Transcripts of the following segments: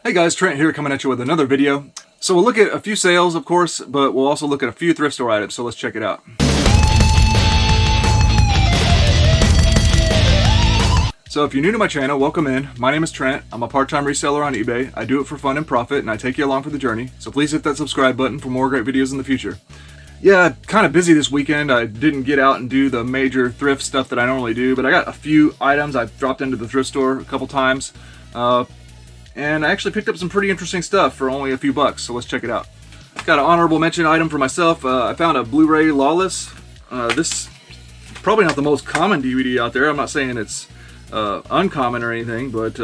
Hey guys, Trent here coming at you with another video. So we'll look at a few sales, of course, but we'll also look at a few thrift store items, so let's check it out. So if you're new to my channel, welcome in. My name is Trent. I'm a part-time reseller on eBay. I do it for fun and profit, and I take you along for the journey. So please hit that subscribe button for more great videos in the future. Yeah, kind of busy this weekend. I didn't get out and do the major thrift stuff that I normally do, but I got a few items. I've dropped into the thrift store a couple times. And I actually picked up some pretty interesting stuff for only a few bucks, so let's check it out. Got an honorable mention item for myself. I found a Blu-ray Lawless. This is probably not the most common DVD out there. I'm not saying it's uncommon or anything, but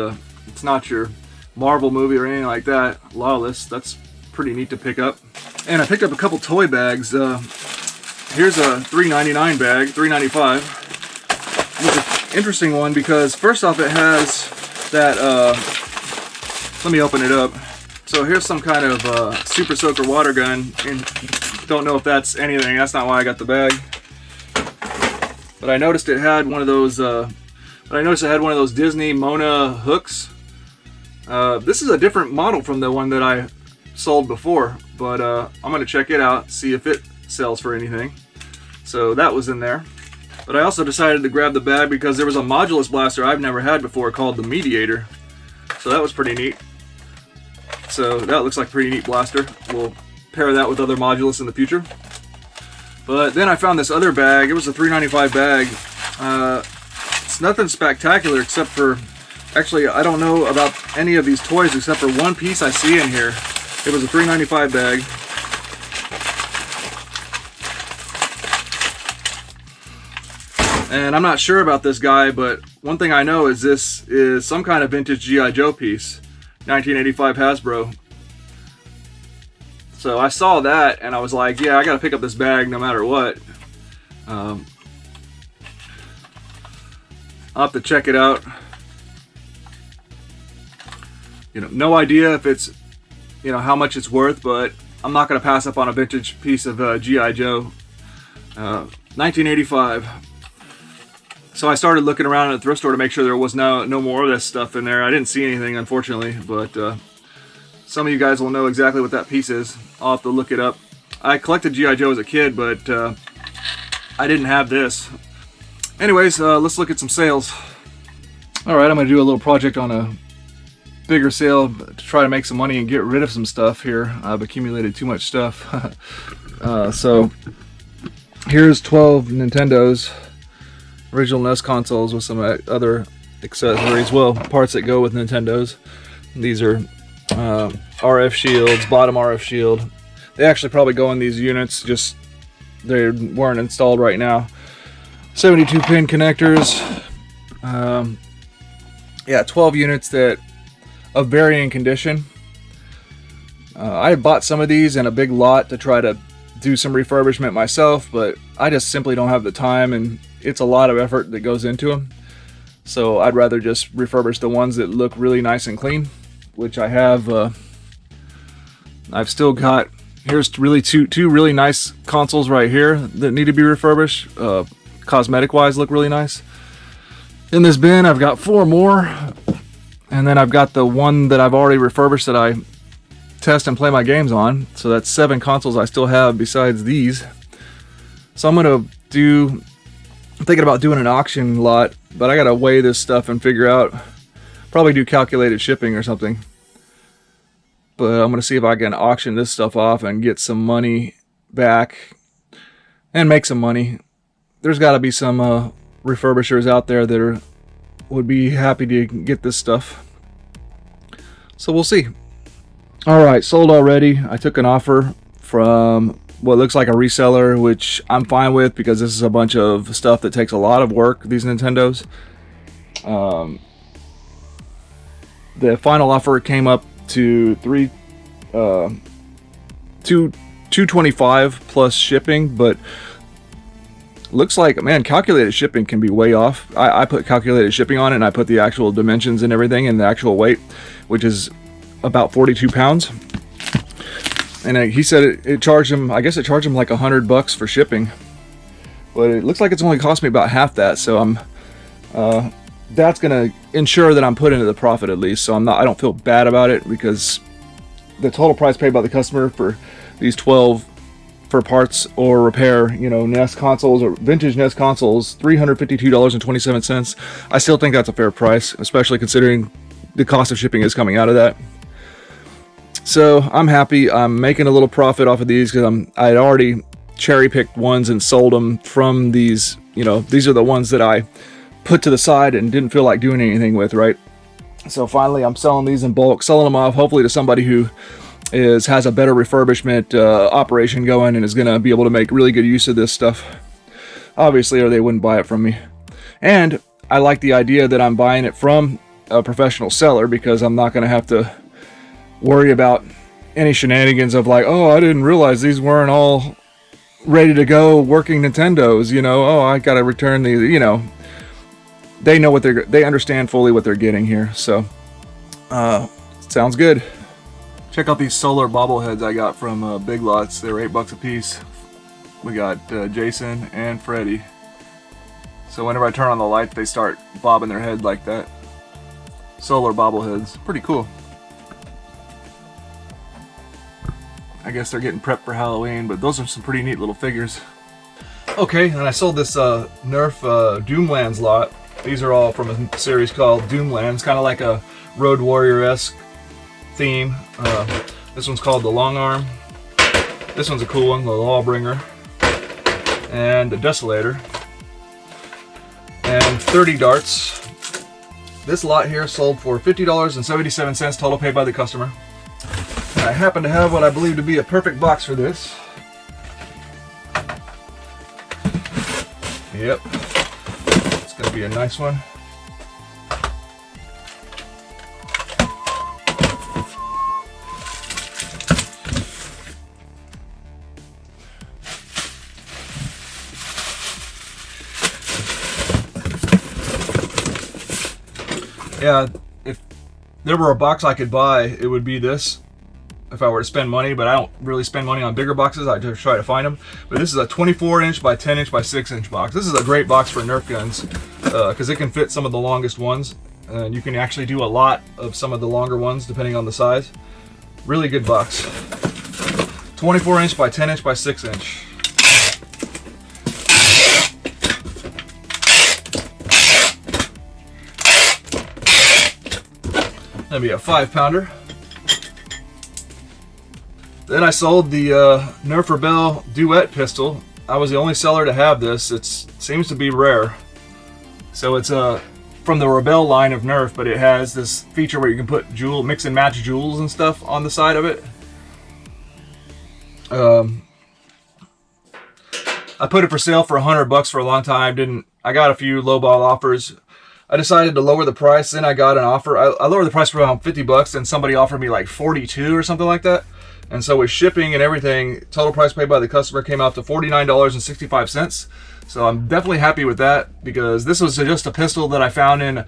it's not your Marvel movie or anything like that. Lawless, that's pretty neat to pick up. And I picked up a couple toy bags. Here's a $3.99 bag, $3.95. It's an interesting one because first off it has that, let me open it up. So here's some kind of Super Soaker water gun, and don't know if that's anything. That's not why I got the bag. But I noticed it had one of those. Disney Mona hooks. This is a different model from the one that I sold before, but I'm gonna check it out, see if it sells for anything. So that was in there. But I also decided to grab the bag because there was a modulus blaster I've never had before called the Mediator. So that was pretty neat. So that looks like a pretty neat blaster. We'll pair that with other modulus in the future. But then I found this other bag. It was a $3.95 bag. It's nothing spectacular except for, actually I don't know about any of these toys except for one piece I see in here. It was a $3.95 bag. And I'm not sure about this guy, but one thing I know is this is some kind of vintage G.I. Joe piece. 1985 Hasbro. So I saw that and I was like, yeah, I gotta pick up this bag no matter what. I'll have to check it out. You know, no idea if it's, you know, how much it's worth, but I'm not gonna pass up on a vintage piece of G.I. Joe. 1985. So I started looking around at the thrift store to make sure there was no more of this stuff in there. I didn't see anything, unfortunately, but some of you guys will know exactly what that piece is. I'll have to look it up. I collected G.I. Joe as a kid, but I didn't have this. Anyways, let's look at some sales. Alright, I'm going to do a little project on a bigger sale to try to make some money and get rid of some stuff here. I've accumulated too much stuff. So here's 12 Nintendos. Original NES consoles with some other accessories, well, parts that go with Nintendos. These are RF shields, bottom RF shield. They actually probably go in these units, just they weren't installed right now. 72 pin connectors. Yeah, 12 units that of varying condition. I bought some of these in a big lot to try to do some refurbishment myself, but I just simply don't have the time, and it's a lot of effort that goes into them. So I'd rather just refurbish the ones that look really nice and clean, which I have. I've still got, here's really two really nice consoles right here that need to be refurbished. Cosmetic wise look really nice. In this bin I've got 4 more, and then I've got the one that I've already refurbished that I test and play my games on. So that's 7 consoles I still have besides these. So I'm gonna do, I'm thinking about doing an auction lot, but I gotta weigh this stuff and figure out, probably do calculated shipping or something. But I'm gonna see if I can auction this stuff off and get some money back and make some money. There's gotta be some refurbishers out there that would be happy to get this stuff. So we'll see. Alright, sold already. I took an offer from what looks like a reseller, which I'm fine with because this is a bunch of stuff that takes a lot of work, these Nintendos. The final offer came up to $225 plus shipping, but looks like, man, calculated shipping can be way off. I put calculated shipping on it, and I put the actual dimensions and everything and the actual weight, which is about 42 pounds. And he said it charged him, I guess it charged him like $100 for shipping. But it looks like it's only cost me about half that, so I'm that's gonna ensure that I'm put into the profit at least. So I don't feel bad about it, because the total price paid by the customer for these 12 for parts or repair, you know, Nest consoles or vintage Nest consoles, $352.27. I still think that's a fair price, especially considering the cost of shipping is coming out of that. So I'm happy. I'm making a little profit off of these because I'd already cherry picked ones and sold them from these. You know, these are the ones that I put to the side and didn't feel like doing anything with, right? So finally I'm selling these in bulk, selling them off hopefully to somebody who has a better refurbishment operation going and is going to be able to make really good use of this stuff, obviously, or they wouldn't buy it from me. And I like the idea that I'm buying it from a professional seller, because I'm not going to have to worry about any shenanigans of like, oh, I didn't realize these weren't all ready to go working Nintendos, you know, oh, I got to return these, you know. They know what they understand fully what they're getting here. So sounds good. Check out these solar bobbleheads I got from Big Lots. They're $8 a piece. We got Jason and Freddy. So whenever I turn on the light, they start bobbing their head like that. Solar bobbleheads. Pretty cool. I guess they're getting prepped for Halloween, but those are some pretty neat little figures. Okay, and I sold this Nerf Doomlands lot. These are all from a series called Doomlands, kind of like a Road Warrior-esque theme. This one's called the Long Arm. This one's a cool one, the Lawbringer. And the Desolator. And 30 darts. This lot here sold for $50.77 total paid by the customer. And I happen to have what I believe to be a perfect box for this. Yep. It's going to be a nice one. Yeah, if there were a box I could buy, it would be this. If I were to spend money, but I don't really spend money on bigger boxes. I just try to find them. But this is a 24-inch by 10-inch by 6-inch box. This is a great box for Nerf guns because it can fit some of the longest ones, and you can actually do a lot of some of the longer ones depending on the size. Really good box. 24-inch by 10-inch by 6-inch. That'd be a 5-pounder. Then I sold the Nerf Rebel Duet pistol. I was the only seller to have this. It seems to be rare. So it's from the Rebel line of Nerf, but it has this feature where you can put mix and match jewels and stuff on the side of it. I put it for sale for $100 for a long time. I got a few lowball offers. I decided to lower the price. Then I got an offer. I lowered the price for around $50, and somebody offered me like 42 or something like that. And so with shipping and everything, total price paid by the customer came out to $49.65. So I'm definitely happy with that, because this was just a pistol that I found in a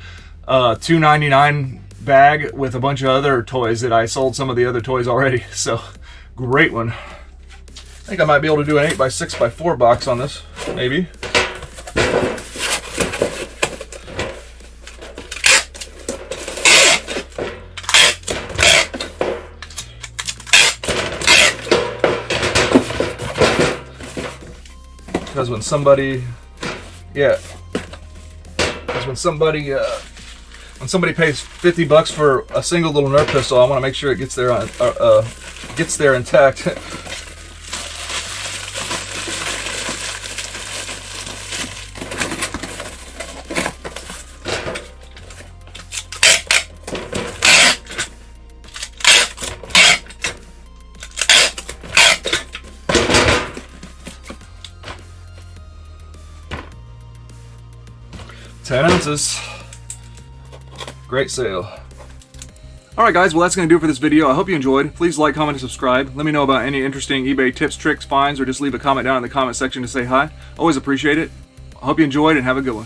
$2.99 bag with a bunch of other toys that I sold some of the other toys already. So great one. I think I might be able to do an 8x6x4 box on this, maybe. Because when somebody pays $50 for a single little Nerf pistol, I want to make sure it gets there intact. $10 Great sale. Alright guys, well that's going to do it for this video. I hope you enjoyed. Please like, comment, and subscribe. Let me know about any interesting eBay tips, tricks, finds, or just leave a comment down in the comment section to say hi. Always appreciate it. I hope you enjoyed and have a good one.